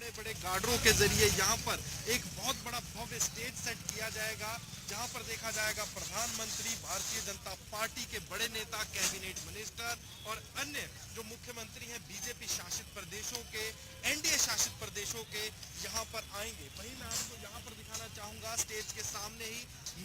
बड़े बड़े गार्डरों के जरिए यहाँ पर एक बहुत बड़ा भव्य स्टेज सेट किया जाएगा, जहाँ पर देखा जाएगा प्रधानमंत्री, भारतीय जनता पार्टी के बड़े नेता, कैबिनेट मिनिस्टर और अन्य जो मुख्यमंत्री हैं बीजेपी शासित प्रदेशों के, एनडीए शासित प्रदेशों के, यहाँ पर आएंगे। वहीं मैं आपको यहाँ पर दिखाना चाहूंगा, स्टेज के सामने ही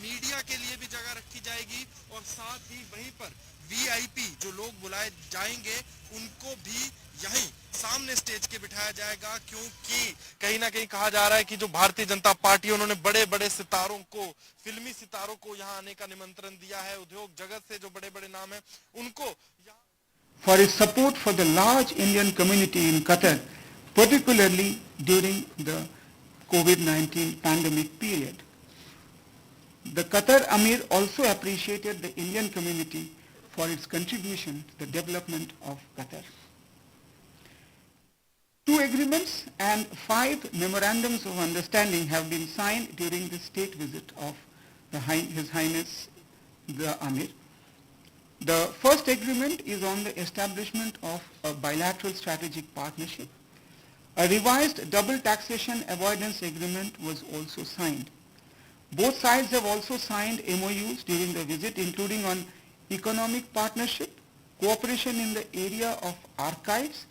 मीडिया के लिए भी जगह रखी जाएगी और साथ ही वहीं पर वीआईपी जो लोग बुलाए जाएंगे उनको भी यहीं सामने स्टेज के बिठाया जाएगा, क्योंकि कहीं ना कहीं कहा जा रहा है कि जो भारतीय जनता पार्टी उन्होंने बड़े बड़े सितारों को, फिल्मी सितारों को यहाँ आने का निमंत्रण दिया है। उद्योग जगत से जो बड़े बड़े नाम है उनको for his support for the large Indian community in Qatar, particularly during the COVID-19 pandemic period. The Qatar Emir also appreciated the Indian community for its contribution to the development of Qatar. 2 agreements and 5 memorandums of understanding have been signed during the state visit of His Highness the Emir. The first agreement is on the establishment of a bilateral strategic partnership. A revised double taxation avoidance agreement was also signed. Both sides have also signed MOUs during the visit, including on economic partnership, cooperation in the area of archives,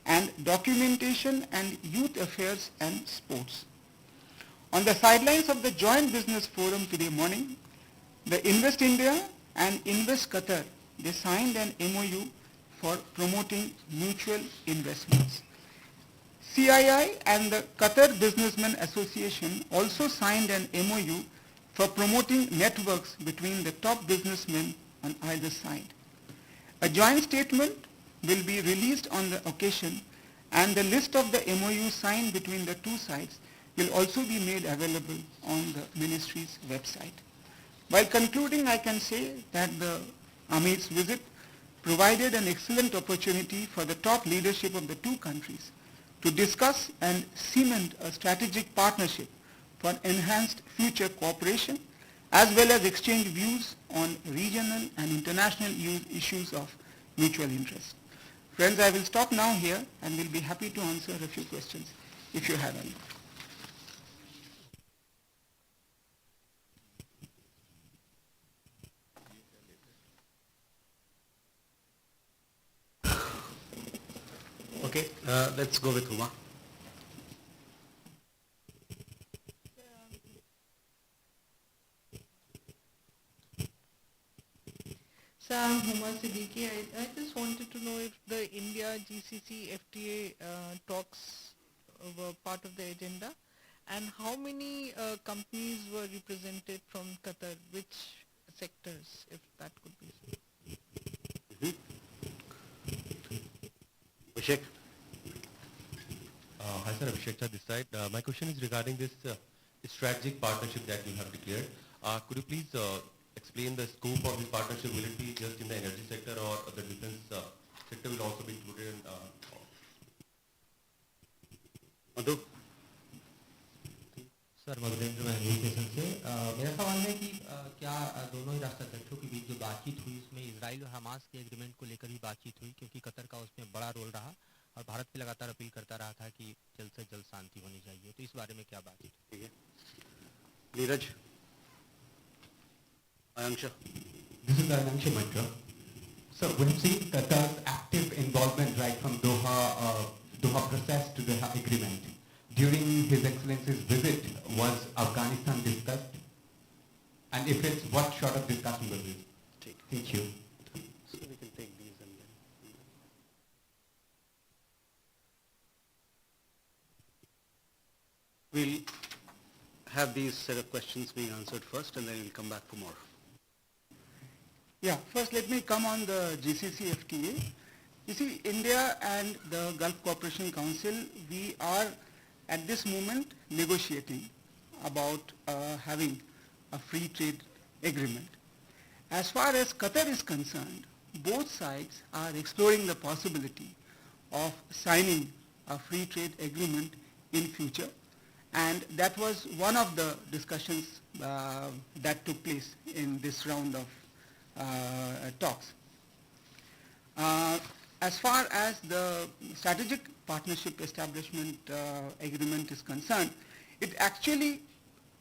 and documentation and youth affairs and sports. On the sidelines of the joint business forum today morning, the Invest India and Invest Qatar, they signed an MOU for promoting mutual investments. CII and the Qatar Businessmen Association also signed an MOU for promoting networks between the top businessmen on either side. A joint statement will be released on the occasion, and the list of the MOUs signed between the two sides will also be made available on the ministry's website. While concluding, I can say that the Amir's visit provided an excellent opportunity for the top leadership of the two countries to discuss and cement a strategic partnership for enhanced future cooperation, as well as exchange views on regional and international issues of mutual interest. Friends, I will stop now here and will be happy to answer a few questions if you have any. Okay, let's go with Huma. Sam, Huma Siddiqui, I just wanted to know if the India GCC FTA talks were part of the agenda, and how many companies were represented from Qatar, which sectors, if that could be. Abhishek. Hi sir, Abhishek Chad this side. My question is regarding this strategic partnership that you have declared. Could you please explain the scope of this partnership? Will it be just in the energy sector, or the defense sector will also be included in? Madhu? Sir Madhurendra महंगी station से मेरा सवाल है कि क्या दोनों ही राष्ट्राध्यक्षों के बीच जो बातचीत हुई उसमें इजराइल और हमास के एग्रीमेंट को लेकर भी बातचीत हुई, क्योंकि कतर का उसमें बड़ा रोल रहा और भारत भी लगातार अपील करता रहा था कि जल्द से जल्द शांति होनी चाहिए, तो इस बारे में क्या बातचीत? ठीक है, Neeraj, Ayansha. This is Ayansha Mitra. So we've seen Qatar's active involvement right from Doha process to the agreement. During His Excellency's visit, was Afghanistan discussed? And if it's, what sort of discussion was it? Thank you. So we can take these and then. We'll have these set of questions being answered first, and then we'll come back for more. Yeah, first let me come on the GCC FTA. You see, India and the Gulf Cooperation Council, we are at this moment negotiating about having a free trade agreement. As far as Qatar is concerned, both sides are exploring the possibility of signing a free trade agreement in future, and that was one of the discussions that took place in this round of talks. As far as the strategic partnership establishment agreement is concerned, it actually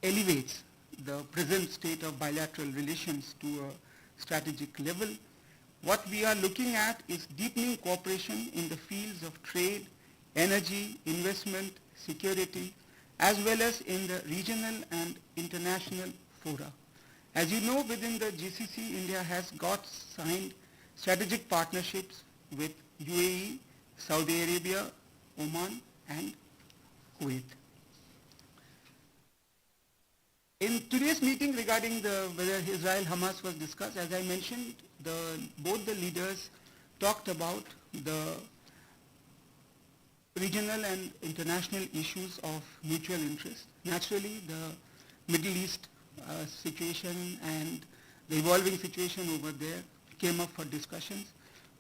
elevates the present state of bilateral relations to a strategic level. What we are looking at is deepening cooperation in the fields of trade, energy, investment, security, as well as in the regional and international fora. As you know, within the GCC, India has got signed strategic partnerships with UAE, Saudi Arabia, Oman, and Kuwait. In today's meeting regarding whether Israel-Hamas was discussed, as I mentioned, both the leaders talked about the regional and international issues of mutual interest. Naturally, the Middle East situation and the evolving situation over there came up for discussions.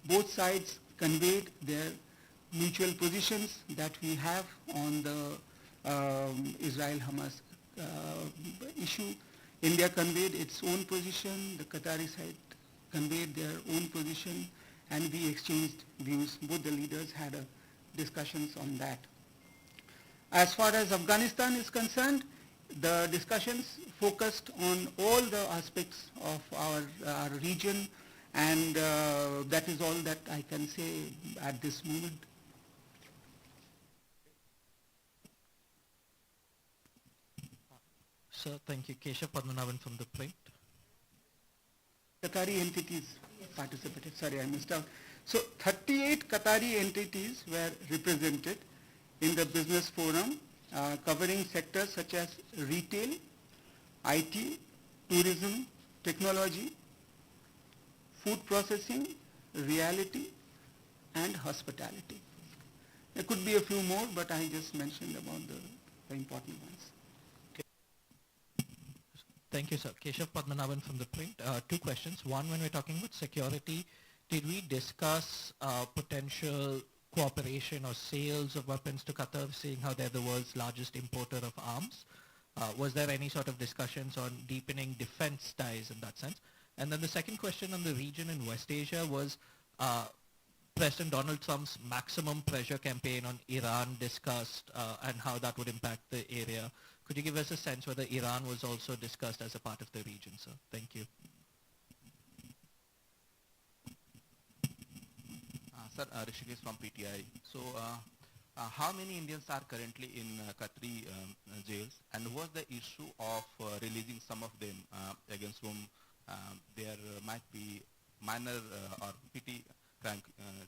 Both sides conveyed their mutual positions that we have on the Israel-Hamas issue. India conveyed its own position, the Qatari side conveyed their own position, and we exchanged views. Both the leaders had discussions on that. As far as Afghanistan is concerned, the discussions focused on all the aspects of our region, and that is all that I can say at this moment. Sir, thank you. Keshav Padmanabhan from the Print. Qatari entities participated. Sorry, I missed out. So 38 Qatari entities were represented in the business forum, covering sectors such as retail, IT, tourism, technology, food processing, reality, and hospitality. There could be a few more, but I just mentioned about the important ones. Thank you, sir. Keshav Padmanabhan from the Print. Two questions. One, when we're talking about security, did we discuss potential cooperation or sales of weapons to Qatar, seeing how they're the world's largest importer of arms? Was there any sort of discussions on deepening defense ties in that sense? And then the second question on the region in West Asia was President Donald Trump's maximum pressure campaign on Iran discussed and how that would impact the area. Could you give us a sense whether Iran was also discussed as a part of the region, sir? Thank you. Sir, Rishikesh from PTI. So, how many Indians are currently in Qatari jails, and was the issue of releasing some of them against whom there might be minor or petty crime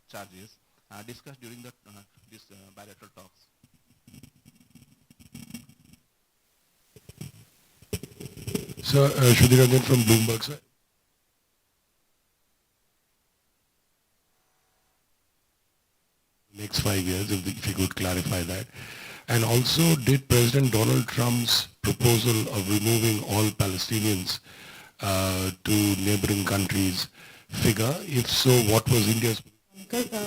charges discussed during this bilateral talks? Sir, Shudhir again from Bloomberg, sir. Next 5 years, if you could clarify that. And also, did President Donald Trump's proposal of removing all Palestinians to neighboring countries figure? If so, what was India's?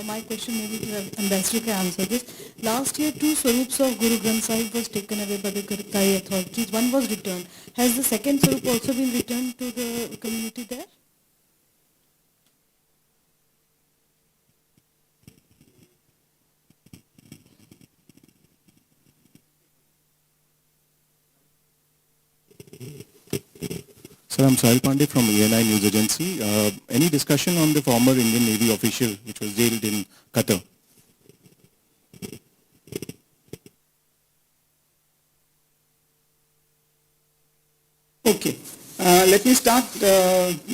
My question maybe to Ambassador can answer this. Last year, 2 swarups of Guru Granth Sahib was taken away by the Qatari authorities. One was returned. Has the second swarup also been returned to the community there? Sir, I'm Sahil Pandey from ENI News Agency. Any discussion on the former Indian Navy official which was jailed in Qatar? Okay, let me start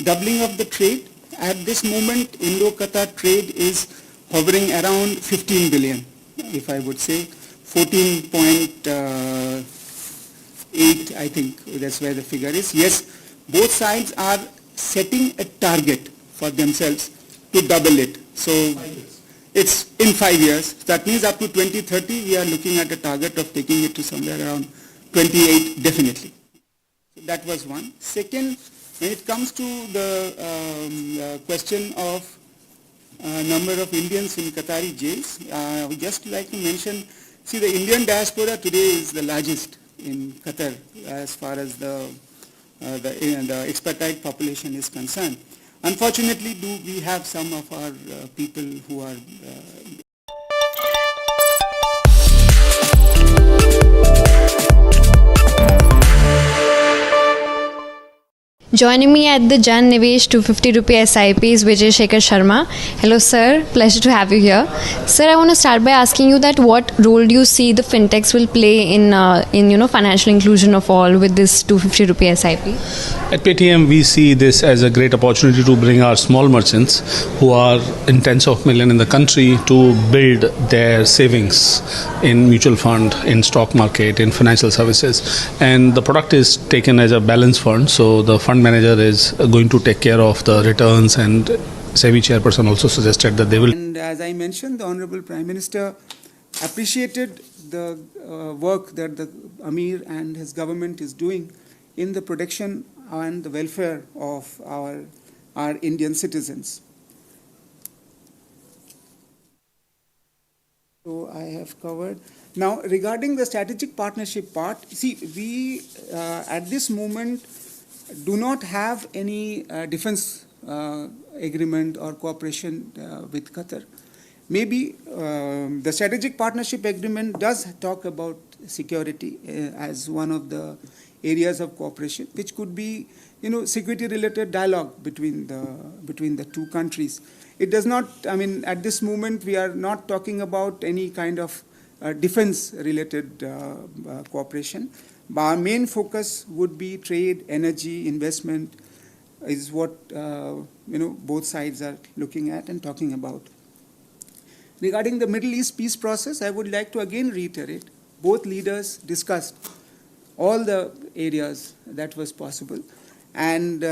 doubling of the trade. At this moment, Indo-Qatar trade is hovering around 15 billion, if I would say, 14.8, I think that's where the figure is. Yes, both sides are setting a target for themselves to double it. So it's in 5 years. That means up to 2030, we are looking at a target of taking it to somewhere around 28, definitely. So that was one. Second, when it comes to the question of number of Indians in Qatari jails, I would just like to mention, see, the Indian diaspora today is the largest in Qatar as far as the expatriate population is concerned. Unfortunately, we have some of our people who are Joining me at the Jan Nivesh 250 rupee SIP is Vijay Shekhar Sharma. Hello sir, pleasure to have you here. Sir, I want to start by asking you that what role do you see the fintechs will play in financial inclusion of all with this 250 rupee SIP? At Paytm, we see this as a great opportunity to bring our small merchants who are in tens of millions in the country to build their savings in mutual fund, in stock market, in financial services. And the product is taken as a balance fund, so the fund manager is going to take care of the returns, and SEBI chairperson also suggested that they will. And as I mentioned, the Honorable Prime Minister appreciated the work that the Emir and his government is doing in the protection and the welfare of our Indian citizens. So I have covered. Now, regarding the strategic partnership part, see, we at this moment do not have any defense agreement or cooperation with Qatar. Maybe the strategic partnership agreement does talk about security as one of the areas of cooperation, which could be, security-related dialogue between the two countries. It does not. I mean, at this moment, we are not talking about any kind of defense-related cooperation. But our main focus would be trade, energy, investment, is what both sides are looking at and talking about. Regarding the Middle East peace process, I would like to again reiterate, both leaders discussed all the areas that was possible and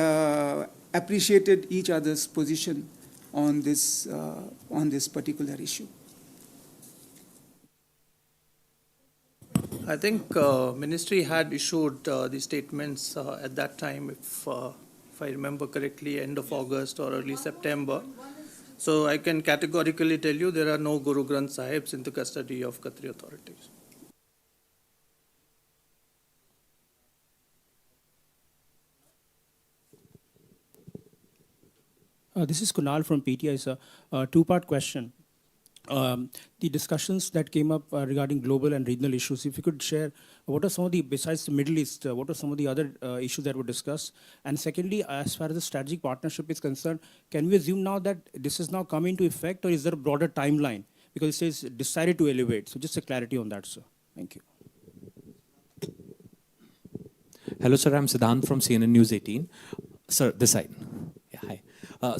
appreciated each other's position on this particular issue. I think Ministry had issued the statements at that time, if I remember correctly, end of August or early September. So I can categorically tell you there are no Guru Granth Sahibs in the custody of Qatari authorities. This is Kunal from PTI, sir. Two-part question. The discussions that came up regarding global and regional issues, if you could share, what are some of the, besides the Middle East, what are some of the other issues that were discussed? And secondly, as far as the strategic partnership is concerned, can we assume now that this is now coming into effect, or is there a broader timeline? Because it says decided to elevate. So just a clarity on that, sir. Thank you. Hello, sir. I'm Siddhant from CNN News 18. Sir, this side. Yeah, hi.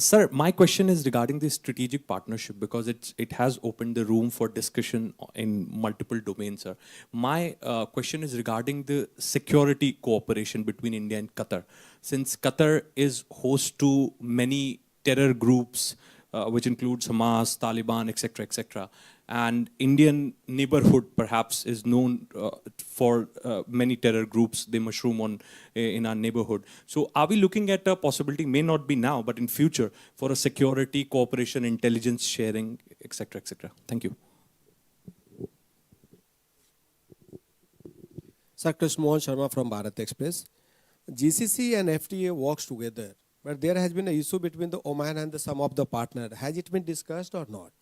Sir, my question is regarding the strategic partnership, because it has opened the room for discussion in multiple domains, sir. My question is regarding the security cooperation between India and Qatar. Since Qatar is host to many terror groups, which includes Hamas, Taliban, etc., and Indian neighborhood perhaps is known for many terror groups, they mushroom in our neighborhood. So are we looking at a possibility, may not be now, but in future, for a security, cooperation, intelligence sharing, etc., etc.? Thank you. Sir, Krishna Mohan Sharma from Bharat Express. GCC and FTA works together, but there has been an issue between the Oman and some of the partner. Has it been discussed or not?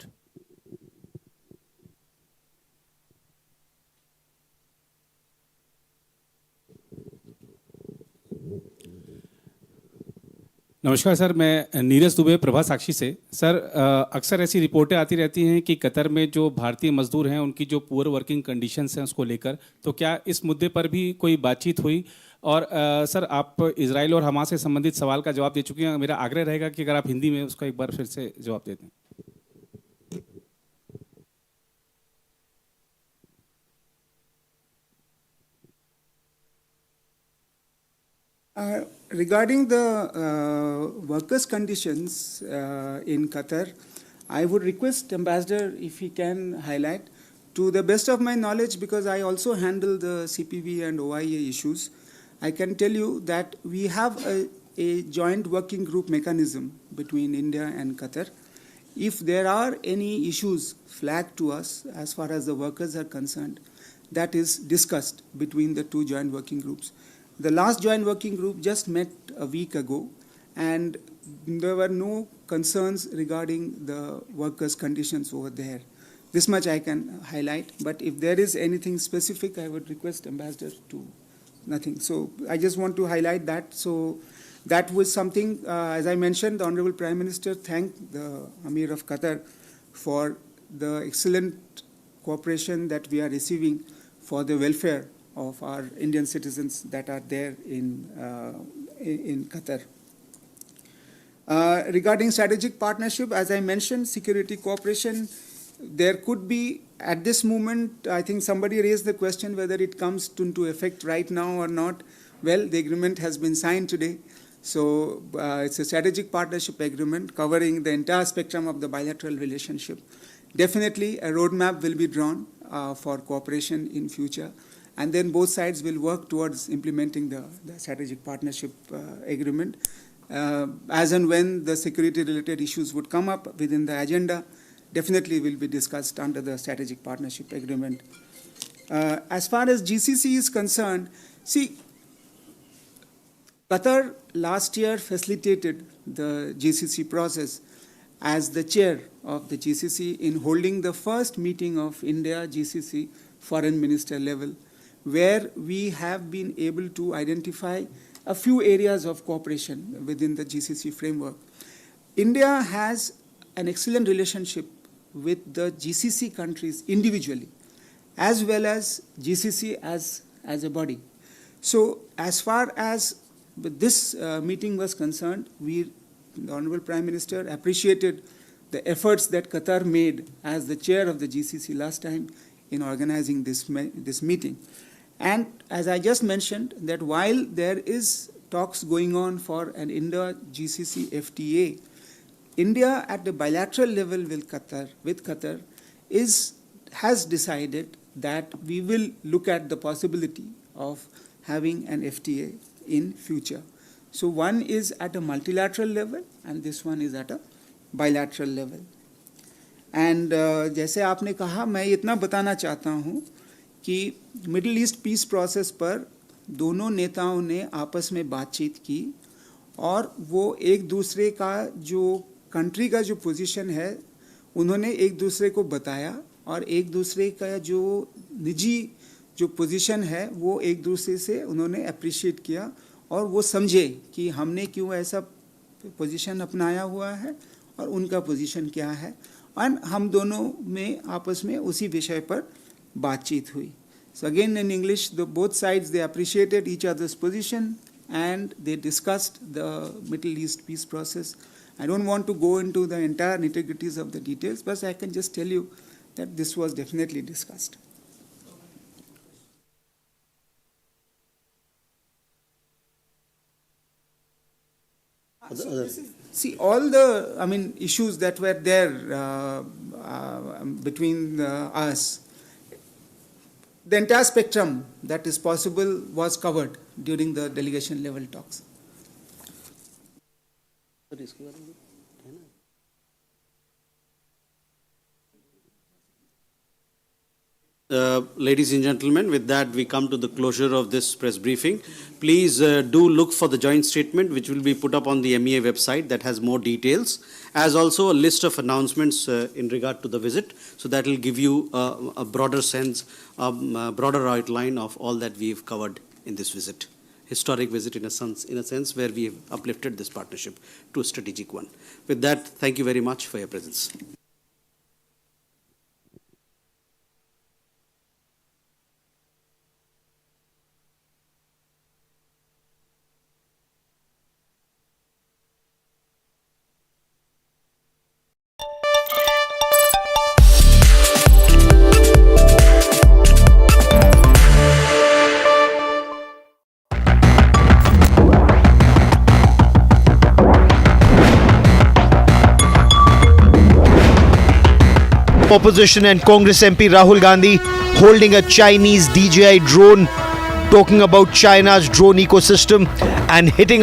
नमस्कार sir, मैं नीरज दुबे प्रभा साक्षी से। Sir, अक्सर ऐसी रिपोर्टें आती रहती हैं कि कतर में जो भारतीय मजदूर हैं उनकी जो पुअर वर्किंग कंडीशंस हैं उसको लेकर, तो क्या इस मुद्दे पर भी कोई बातचीत हुई? और सर, आप इजराइल और हमास से संबंधित सवाल का जवाब दे चुके हैं। मेरा आग्रह रहेगा कि अगर आप हिंदी में उसका एक बार फिर से जवाब दे दें। Regarding the workers' conditions in Qatar, I would request Ambassador if he can highlight. To the best of my knowledge, because I also handle the CPV and OIA issues, I can tell you that we have a joint working group mechanism between India and Qatar. If there are any issues flagged to us as far as the workers are concerned, that is discussed between the two joint working groups. The last joint working group just met a week ago, and there were no concerns regarding the workers' conditions over there. This much I can highlight, but if there is anything specific, I would request Ambassador to nothing. So I just want to highlight that. So that was something, as I mentioned, the Honorable Prime Minister thanked the Emir of Qatar for the excellent cooperation that we are receiving for the welfare of our Indian citizens that are there in Qatar. Regarding strategic partnership, as I mentioned, security cooperation, there could be, at this moment, I think somebody raised the question whether it comes into effect right now or not. Well, the agreement has been signed today. So it's a strategic partnership agreement covering the entire spectrum of the bilateral relationship. Definitely a roadmap will be drawn for cooperation in future. And then both sides will work towards implementing the strategic partnership agreement. As and when the security-related issues would come up within the agenda, definitely will be discussed under the strategic partnership agreement. As far as GCC is concerned, see, Qatar last year facilitated the GCC process as the chair of the GCC in holding the first meeting of India-GCC foreign minister level, where we have been able to identify a few areas of cooperation within the GCC framework. India has an excellent relationship with the GCC countries individually, as well as GCC as a body. So as far as this meeting was concerned, the Honorable Prime Minister appreciated the efforts that Qatar made as the chair of the GCC last time in organizing this meeting. And as I just mentioned, that while there is talks going on for an Indo-GCC FTA, India at the bilateral level with Qatar has decided that we will look at the possibility of having an FTA in future. So one is at a multilateral level and this one is at a bilateral level. And जैसे आपने कहा, मैं इतना बताना चाहता हूँ कि middle east peace process पर दोनों नेताओं ने आपस में बातचीत की और वो एक दूसरे का जो कंट्री का जो पोजीशन है उन्होंने एक दूसरे को बताया और एक दूसरे का जो निजी जो पोजीशन है वो एक दूसरे से उन्होंने अप्रिशिएट किया और वो समझे कि हमने क्यों ऐसा पोजीशन अपनाया हुआ है और उनका पोजीशन क्या है और हम दोनों में आपस में उसी विषय पर बातचीत हुई. So again in English, both sides, they appreciated each other's position and they discussed the Middle East peace process. I don't want to go into the entire nitty-gritties of the details, but I can just tell you that this was definitely discussed. See, all the, issues that were there between us, the entire spectrum that is possible was covered during the delegation level talks. Ladies and gentlemen, with that we come to the closure of this press briefing. Please do look for the joint statement which will be put up on the MEA website that has more details, as also a list of announcements in regard to the visit. So that will give you a broader sense, a broader outline of all that we have covered in this visit. Historic visit in a sense where we have uplifted this partnership to a strategic one. With that, thank you very much for your presence. Opposition and Congress MP Rahul Gandhi holding a Chinese DJI drone, talking about China's drone ecosystem and hitting out